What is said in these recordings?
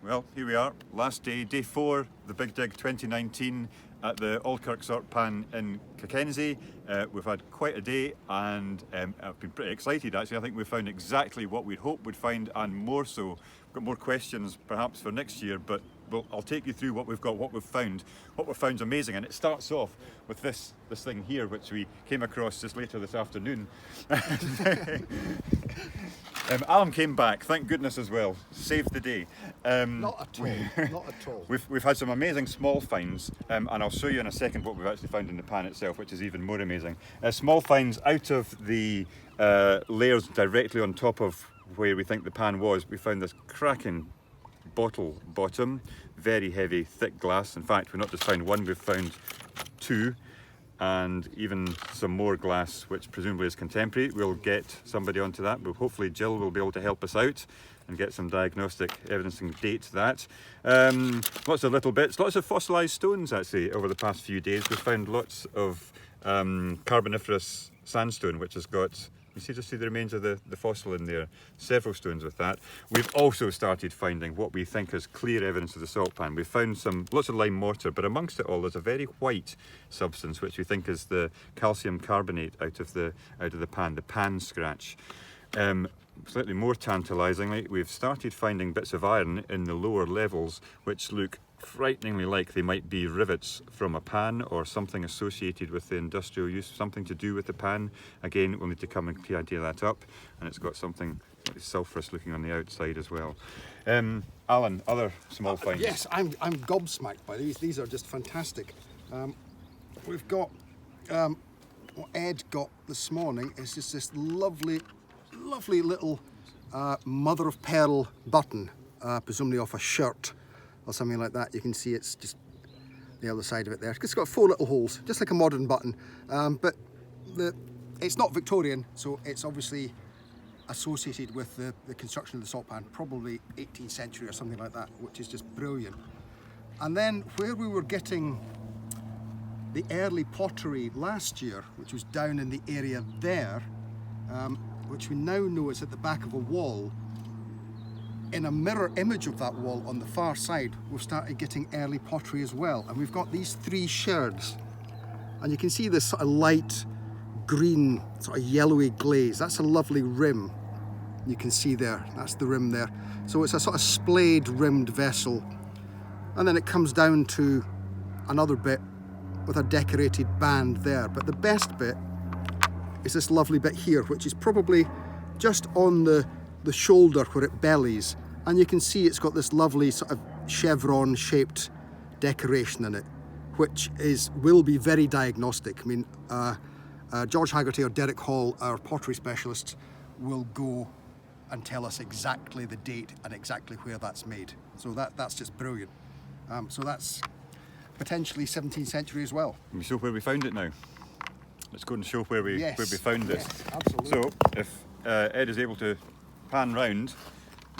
Well, here we are, last day, day 4, the Big Dig 2019 at the Aldkirk Sort Pan in Cockenzie. We've had quite a day and I've been pretty excited actually. I think we've found exactly what we'd hoped we'd find and more so. We've got more questions perhaps for next year, but I'll take you through what we've got, what we've found. What we've found is amazing, and it starts off with this thing here which we came across just later this afternoon. Alan came back, thank goodness as well, saved the day. Not at all, not at all. We've had some amazing small finds, and I'll show you in a second what we've actually found in the pan itself, which is even more amazing. Small finds out of the layers directly on top of where we think the pan was. We found this cracking bottle bottom, very heavy, thick glass. In fact, we've not just found one, we've found two, and even some more glass, which presumably is contemporary. We'll get somebody onto that, but hopefully Jill will be able to help us out and get some diagnostic evidence and date that. Lots of little bits, lots of fossilised stones actually over the past few days. We've found lots of Carboniferous sandstone, which has got, you just see the remains of the fossil in there, several stones with that. We've also started finding what we think is clear evidence of the salt pan. We've found lots of lime mortar, but amongst it all there's a very white substance which we think is the calcium carbonate out of the pan scratch. Slightly more tantalisingly, we've started finding bits of iron in the lower levels which look frighteningly like they might be rivets from a pan or something associated with the industrial use, something to do with the pan. Again, we'll need to come and idea that up, and it's got something sulphurous looking on the outside as well. Alan, other small finds? Yes, I'm gobsmacked by these. These are just fantastic. We've got what Ed got this morning is just this lovely little mother of pearl button, presumably off a shirt or something like that. You can see it's just the other side of it there. It's got 4 little holes, just like a modern button, but it's not Victorian, so it's obviously associated with the construction of the salt pan, probably 18th century or something like that, which is just brilliant. And then where we were getting the early pottery last year, which was down in the area there, which we now know is at the back of a wall, in a mirror image of that wall on the far side, we've started getting early pottery as well. And we've got these 3 sherds. And you can see this sort of light green, sort of yellowy glaze. That's a lovely rim. You can see there, that's the rim there. So it's a sort of splayed rimmed vessel. And then it comes down to another bit with a decorated band there. But the best bit is this lovely bit here, which is probably just on the shoulder where it bellies, and you can see it's got this lovely sort of chevron shaped decoration in it, which will be very diagnostic. I mean, George Haggerty or Derek Hall, our pottery specialists, will go and tell us exactly the date and exactly where that's made. So that's just brilliant. So that's potentially 17th century as well. Can we show where we found it now? Let's go and show where we found this. Yes, absolutely. So if Ed is able to pan round,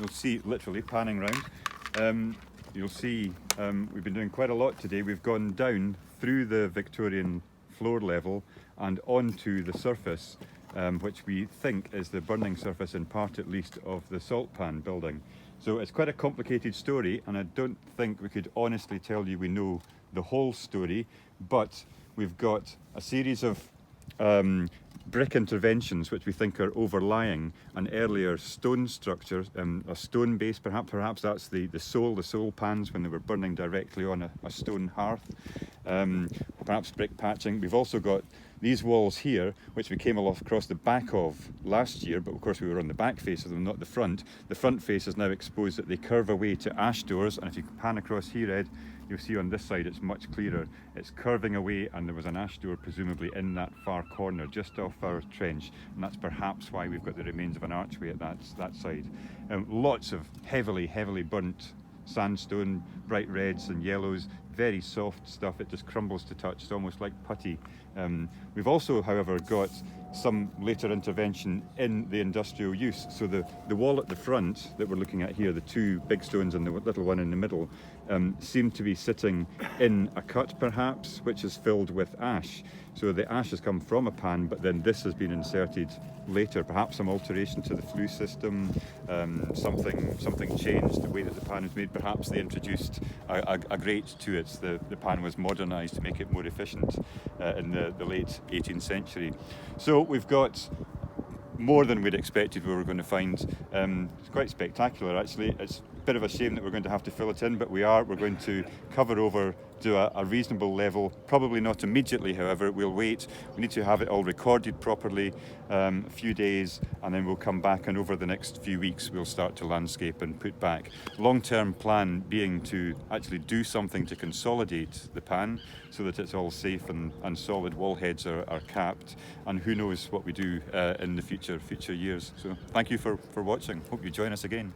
you'll see, literally panning round, you'll see we've been doing quite a lot today. We've gone down through the Victorian floor level and onto the surface, which we think is the burning surface, in part at least, of the salt pan building. So it's quite a complicated story, and I don't think we could honestly tell you we know the whole story, but we've got a series of brick interventions which we think are overlying an earlier stone structure, a stone base perhaps that's the soul pans when they were burning directly on a stone hearth, perhaps brick patching. We've also got these walls here, which we came across the back of last year, but of course we were on the back face of them, not the front. The front face is now exposed that they curve away to ash doors, and if you pan across here, Ed, you'll see on this side it's much clearer. It's curving away, and there was an ash door presumably in that far corner just off our trench, and that's perhaps why we've got the remains of an archway at that side. Lots of heavily burnt sandstone, bright reds and yellows, very soft stuff. It just crumbles to touch. It's almost like putty. We've also, however, got some later intervention in the industrial use. So the wall at the front that we're looking at here, the two big stones and the little one in the middle, seem to be sitting in a cut perhaps, which is filled with ash. So the ash has come from a pan, but then this has been inserted later, perhaps some alteration to the flue system, something changed the way that the pan was made. Perhaps they introduced a grate to it. The pan was modernised to make it more efficient in the late 18th century. So we've got more than we'd expected we were going to find. It's quite spectacular actually. It's a bit of a shame that we're going to have to fill it in, but we're going to cover over to a reasonable level, probably not immediately, however. We'll wait. We need to have it all recorded properly, a few days, and then we'll come back, and over the next few weeks we'll start to landscape and put back. Long-term plan being to actually do something to consolidate the pan so that it's all safe and solid. Wall heads are capped, and who knows what we do in the future years. So thank you for watching. Hope you join us again.